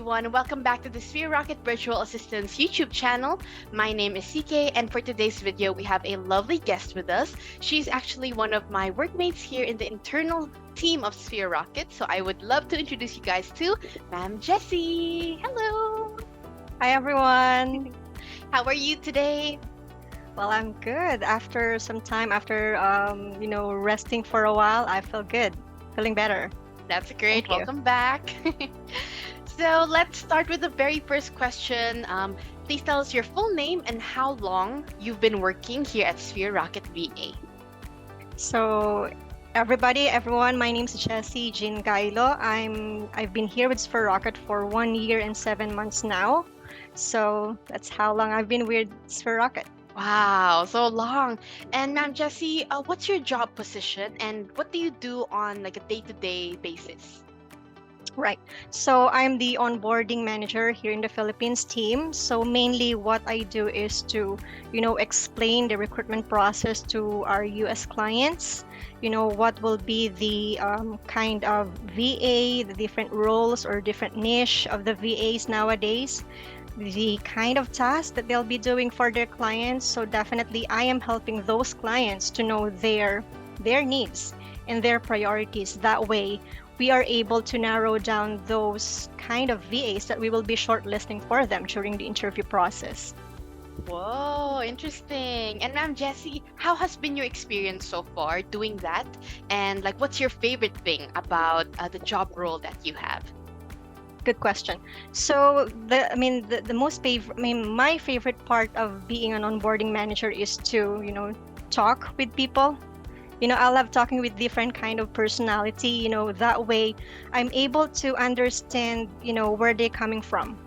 everyone. Welcome back to the Sphere Rocket Virtual Assistant's YouTube channel. My name is CK, and for today's video, we have a lovely guest with us. She's actually one of my workmates here in the internal team of Sphere Rocket, so I would love to introduce you guys to Ma'am Jessy. Hello! Hi everyone. How are you today? Well, I'm good. After some time, after resting for a while, I feel good, feeling better. That's great. Thank you. Welcome back. So let's start with the very first question. Please tell us your full name and how long you've been working here at Sphere Rocket VA. So, everyone, my name is Jessy Gailo. I've been here with Sphere Rocket for 1 year and 7 months now. So that's how long I've been with Sphere Rocket. Wow, so long. And Ma'am Jessy, what's your job position and what do you do on like a day-to-day basis? Right. So I'm the onboarding manager here in the Philippines team. So mainly what I do is to, explain the recruitment process to our US clients. What will be the kind of VA, the different roles or different niche of the VAs nowadays, the kind of tasks that they'll be doing for their clients. So definitely I am helping those clients to know their needs and their priorities. That way we are able to narrow down those kind of VAs that we will be shortlisting for them during the interview process. Whoa, interesting. And Ma'am Jessy, how has been your experience so far doing that? And like, what's your favorite thing about the job role that you have? Good question. So the most favorite, my favorite part of being an onboarding manager is to, talk with people. I love talking with different kind of personality. That way I'm able to understand, where they're coming from.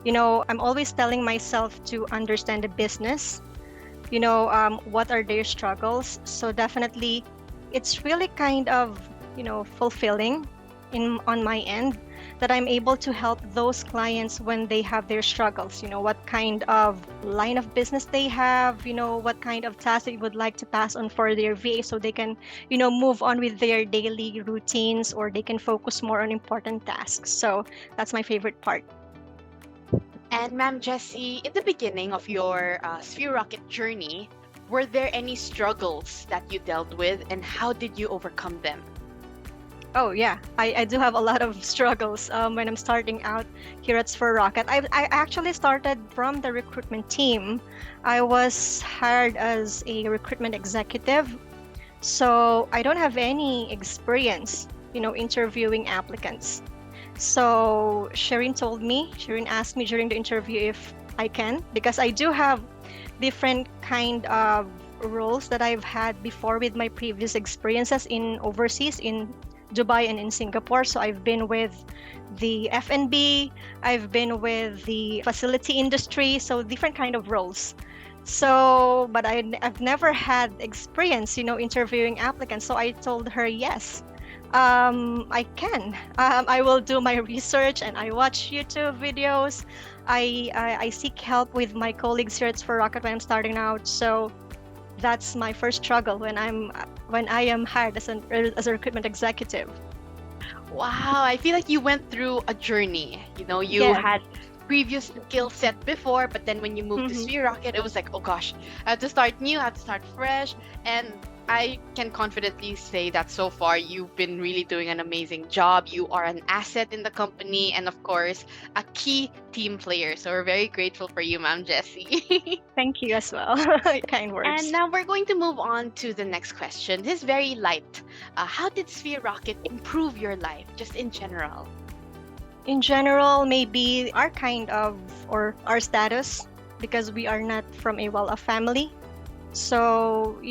I'm always telling myself to understand the business, what are their struggles. So definitely it's really kind of, fulfilling on my end that I'm able to help those clients when they have their struggles, what kind of line of business they have, what kind of tasks they would like to pass on for their VA so they can, move on with their daily routines or they can focus more on important tasks. So that's my favorite part. And Ma'am Jessy, in the beginning of your Sphere Rocket journey, were there any struggles that you dealt with and how did you overcome them? Oh yeah, I do have a lot of struggles when I'm starting out here at Sphere Rocket. I actually started from the recruitment team. I was hired as a recruitment executive, so I don't have any experience, interviewing applicants. So Shireen asked me during the interview if I can, because I do have different kind of roles that I've had before with my previous experiences in overseas in Dubai and in Singapore. So I've been with the F&B, I've been with the facility industry, so different kind of roles. So, but I've never had experience, interviewing applicants. So I told her, yes, I can. I will do my research and I watch YouTube videos. I seek help with my colleagues here at Sphere Rocket when I'm starting out. So that's my first struggle when I am hired as a recruitment executive. Wow, I feel like you went through a journey. You Yeah. had previous skill set before, but then when you moved to Mhm. Sphere Rocket, it was like, oh gosh, I have to start new, I have to start fresh. And I can confidently say that so far you've been really doing an amazing job. You are an asset in the company and of course a key team player. So we're very grateful for you, Ma'am Jessy. Thank you as well. Kind words. And now we're going to move on to the next question. This is very light. How did Sphere Rocket improve your life, just in general? In general, maybe our kind of or our status, because we are not from a well-off family. So,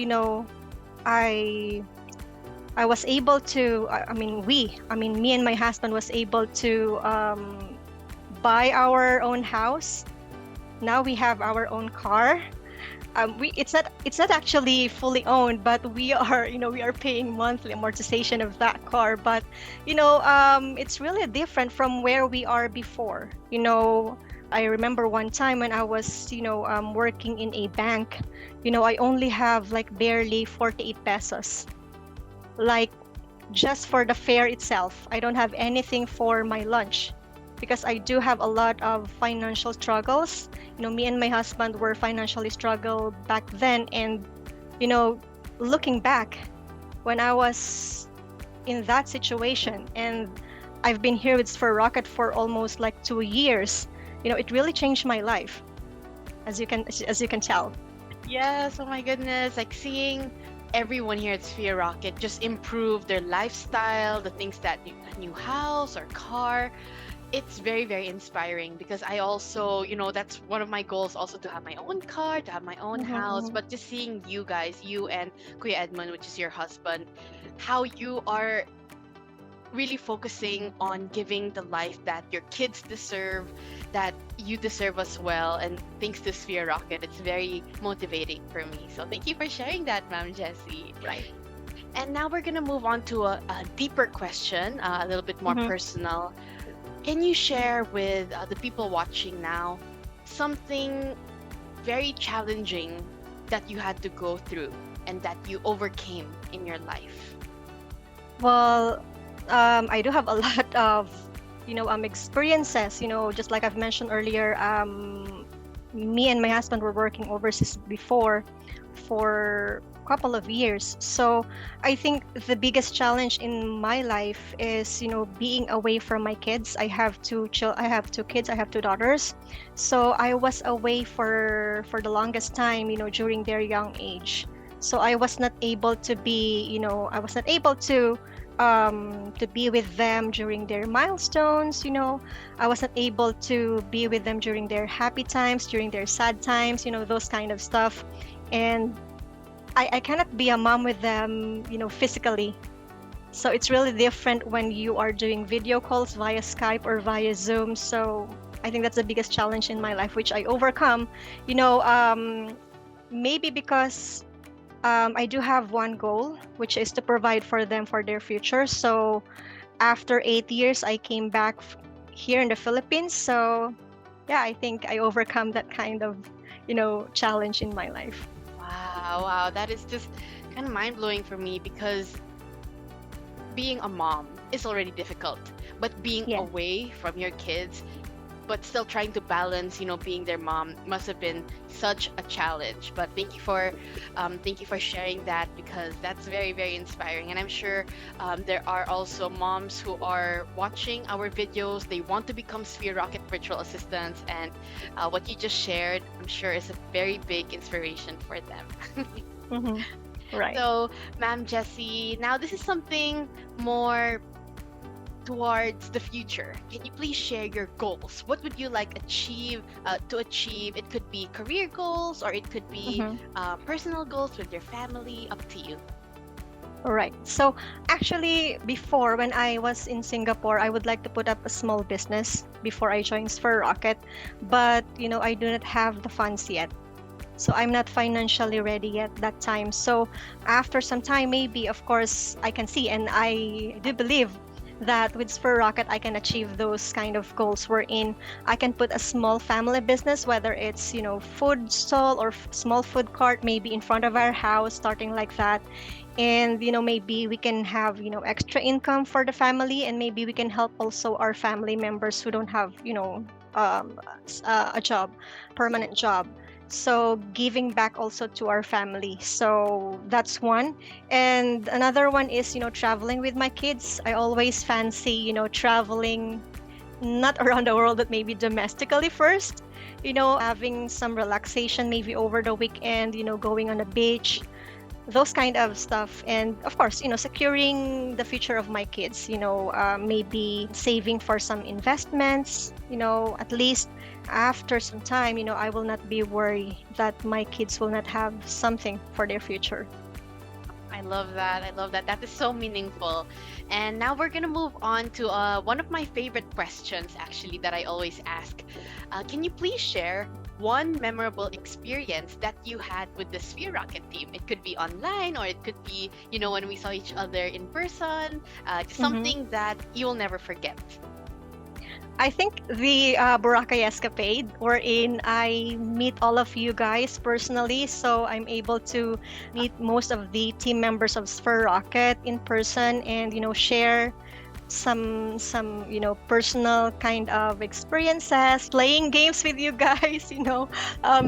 I was able to, me and my husband was able to buy our own house. Now we have our own car. It's not actually fully owned, but we are paying monthly amortization of that car. But it's really different from where we are before. I remember one time when I was working in a bank. I only have like barely 48 pesos, like just for the fare itself. I don't have anything for my lunch. because I do have a lot of financial struggles. Me and my husband were financially struggled back then, and you know, looking back when I was in that situation, and I've been here with Spur Rocket for almost like 2 years. It really changed my life, as you can tell. Yes, oh my goodness. Like seeing everyone here at Sphere Rocket just improve their lifestyle, the things that a new house or car. It's very, very inspiring because I also, that's one of my goals also to have my own car, to have my own house. Mm-hmm. But just seeing you guys, you and Kuya Edmund, which is your husband, how you are really focusing on giving the life that your kids deserve, that you deserve as well. And thanks to Sphere Rocket, it's very motivating for me. So thank you for sharing that, Ma'am Jessie. Right. And now we're going to move on to a deeper question, a little bit more Mm-hmm. personal. Can you share with the people watching now something very challenging that you had to go through and that you overcame in your life? Well, I do have a lot of, experiences. Just like I've mentioned earlier, me and my husband were working overseas before for a couple of years. So I think the biggest challenge in my life is, being away from my kids. I have two kids. I have two daughters. So I was away for the longest time, during their young age. So I was not able to be, I was not able to be with them during their milestones. I wasn't able to be with them during their happy times, during their sad times, those kind of stuff. And I cannot be a mom with them, physically. So it's really different when you are doing video calls via Skype or via Zoom. So I think that's the biggest challenge in my life, which I overcome. Maybe because I do have one goal, which is to provide for them for their future. So after 8 years, I came back here in the Philippines. So yeah, I think I overcome that kind of, challenge in my life. Wow, wow, that is just kind of mind blowing for me because being a mom is already difficult, but being Yeah. away from your kids, but still trying to balance, being their mom must have been such a challenge. But thank you for sharing that because that's very, very inspiring. And I'm sure there are also moms who are watching our videos. They want to become Sphere Rocket virtual assistants, and what you just shared, I'm sure, is a very big inspiration for them. Hmm. Right. So, Ma'am Jessie, now this is something more towards the future. Can you please share your goals? What would you like to achieve? It could be career goals or it could be Hmm. personal goals with your family. Up to you. All right. So actually, before when I was in Singapore, I would like to put up a small business before I joined Spur Rocket, but I do not have the funds yet. So I'm not financially ready at that time. So after some time, maybe, of course, I can see, and I do believe that with Spur Rocket, I can achieve those kind of goals wherein I can put a small family business, whether it's, food stall or small food cart, maybe in front of our house, starting like that. And, maybe we can have, extra income for the family, and maybe we can help also our family members who don't have, a job, permanent job. So giving back also to our family. So that's one. And another one is, traveling with my kids. I always fancy, traveling not around the world, but maybe domestically first. Having some relaxation maybe over the weekend, going on a beach, those kind of stuff. And of course, securing the future of my kids, maybe saving for some investments, at least after some time, I will not be worried that my kids will not have something for their future. I love that. I love that. That is so meaningful. And now we're gonna move on to one of my favorite questions, actually, that I always ask. Can you please share one memorable experience that you had with the Sphere Rocket team? It could be online, or it could be, when we saw each other in person. Just Mhm. something that you will never forget. I think the Boracay Escapade, wherein I meet all of you guys personally, so I'm able to meet most of the team members of Spur Rocket in person, and share some personal kind of experiences, playing games with you guys,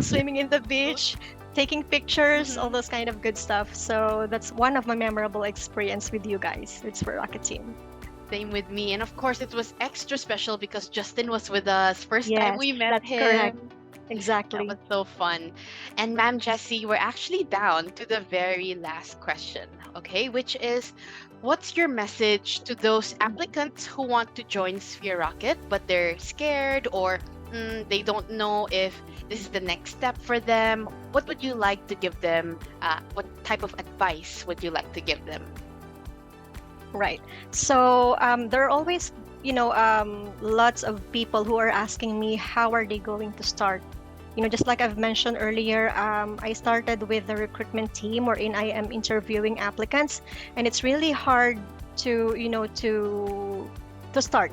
swimming in the beach, taking pictures, all Mhm. those kind of good stuff. So that's one of my memorable experience with you guys. It's for Rocket Team. Same with me. And of course, it was extra special because Justin was with us. First time Yes, we met that's correct. him. That was Exactly. so fun. And Ma'am Jessie, we're actually down to the very last question, okay? Which is, what's your message to those applicants who want to join Sphere Rocket, but they're scared or they don't know if this is the next step for them? What would you like to give them? What type of advice would you like to give them? Right. So there are always, lots of people who are asking me how are they going to start. Just like I've mentioned earlier, I started with the recruitment team wherein I am interviewing applicants, and it's really hard to, to start,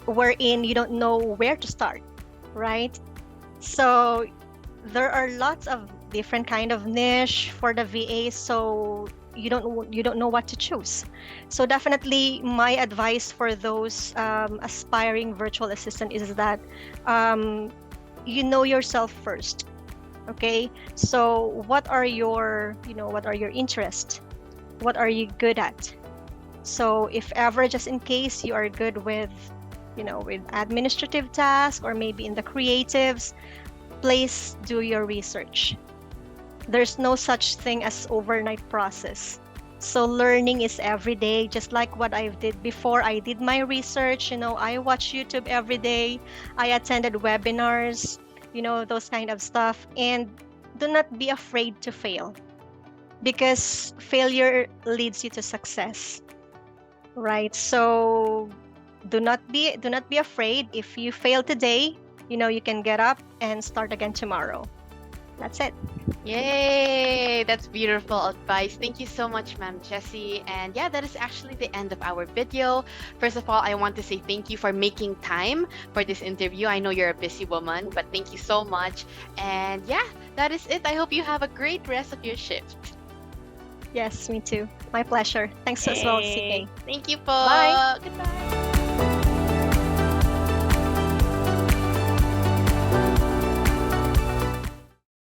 wherein you don't know where to start, right? So there are lots of different kind of niche for the VA, so you don't know what to choose. So definitely my advice for those aspiring virtual assistant is that um, you know yourself first. Okay, so what are your interests, what are you good at? So if ever, just in case, you are good with with administrative tasks or maybe in the creatives, please do your research. There's no such thing as overnight process. So learning is every day, just like what I did before. I did my research, I watch YouTube every day. I attended webinars, those kind of stuff. And do not be afraid to fail, because failure leads you to success, right? So do not be afraid. If you fail today, you can get up and start again tomorrow. That's it. Yay! That's beautiful advice. Thank you so much, Ma'am Jessie. And yeah, that is actually the end of our video. First of all, I want to say thank you for making time for this interview. I know you're a busy woman, but thank you so much. And yeah, that is it. I hope you have a great rest of your shift. Yes, me too. My pleasure. Thanks as well, Yay! CK. Thank you po. Bye. Goodbye.